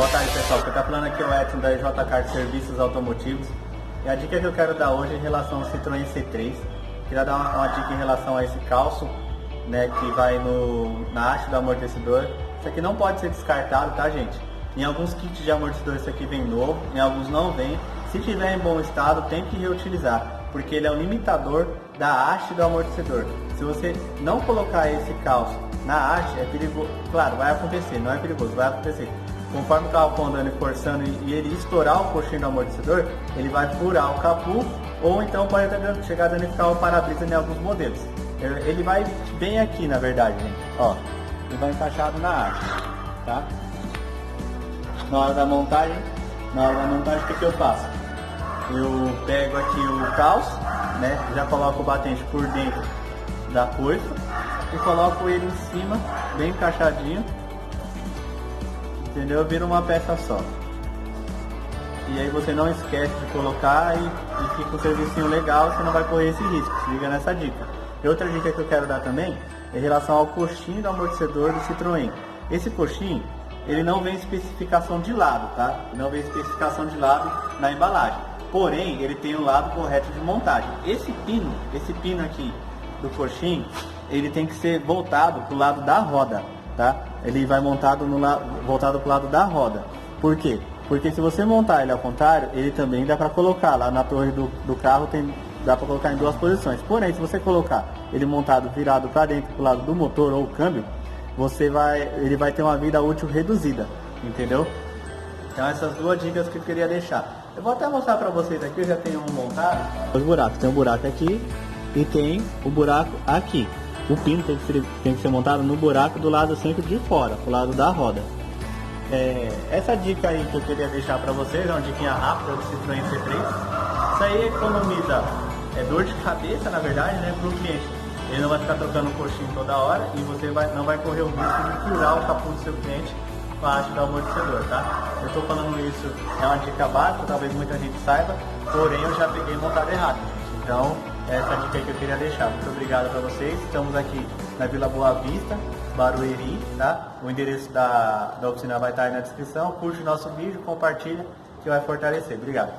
Boa tarde, pessoal. Quem tá falando aqui é o Edson da EJ Kart Serviços Automotivos. E a dica que eu quero dar hoje é em relação ao Citroën C3. Queria dar uma dica em relação a esse calço, né, que vai na haste do amortecedor. Isso aqui não pode ser descartado, tá, gente? Em alguns kits de amortecedor isso aqui vem novo, em alguns não vem. Se tiver em bom estado, tem que reutilizar, porque ele é o limitador da haste do amortecedor. Se você não colocar esse calço na haste, é perigoso. Claro, vai acontecer, não é perigoso, vai acontecer. Conforme o carro for andando e forçando e ele estourar o coxinho do amortecedor, ele vai furar o capô, ou então pode até chegar a danificar o para-brisa em alguns modelos. Ele vai bem aqui, na verdade, gente. Ó, ele vai encaixado na haste, tá? Na hora da montagem, o que eu faço? Eu pego aqui o calço, né? Já coloco o batente por dentro da coifa e coloco ele em cima, bem encaixadinho. Entendeu? Vira uma peça só. E aí você não esquece de colocar e fica um serviço legal, você não vai correr esse risco. Se liga nessa dica. E outra dica que eu quero dar também é em relação ao coxinho do amortecedor do Citroën. Esse coxinho, ele não vem especificação de lado, tá? Não vem especificação de lado na embalagem. Porém, ele tem um lado correto de montagem. Esse pino aqui do coxinho, ele tem que ser voltado para o lado da roda, tá? Ele vai voltado para o lado da roda. Por quê? Porque se você montar ele ao contrário, ele também dá para colocar lá na torre do carro, dá para colocar em duas posições. Porém, se você colocar ele montado virado para dentro, para o lado do motor ou câmbio, ele vai ter uma vida útil reduzida, entendeu? Então essas duas dicas que eu queria deixar. Eu vou até mostrar para vocês aqui, eu já tenho um montado. Os buracos, tem um buraco aqui e tem o buraco aqui. O pino tem que ser montado no buraco do lado sempre de fora, pro lado da roda. Essa dica aí que eu queria deixar para vocês é uma diquinha rápida do Citroën C3. Isso aí economiza dor de cabeça, na verdade, né, para o cliente. Ele não vai ficar trocando o coxinho toda hora e você não vai correr o risco de furar o capô do seu cliente com a haste do amortecedor, tá? Eu estou falando isso, é uma dica básica, talvez muita gente saiba, porém eu já peguei montado errado. Então, essa dica aí que eu queria deixar. Muito obrigado para vocês. Estamos aqui na Vila Boa Vista, Barueri, tá? O endereço da oficina vai estar aí na descrição. Curte o nosso vídeo, compartilha, que vai fortalecer. Obrigado.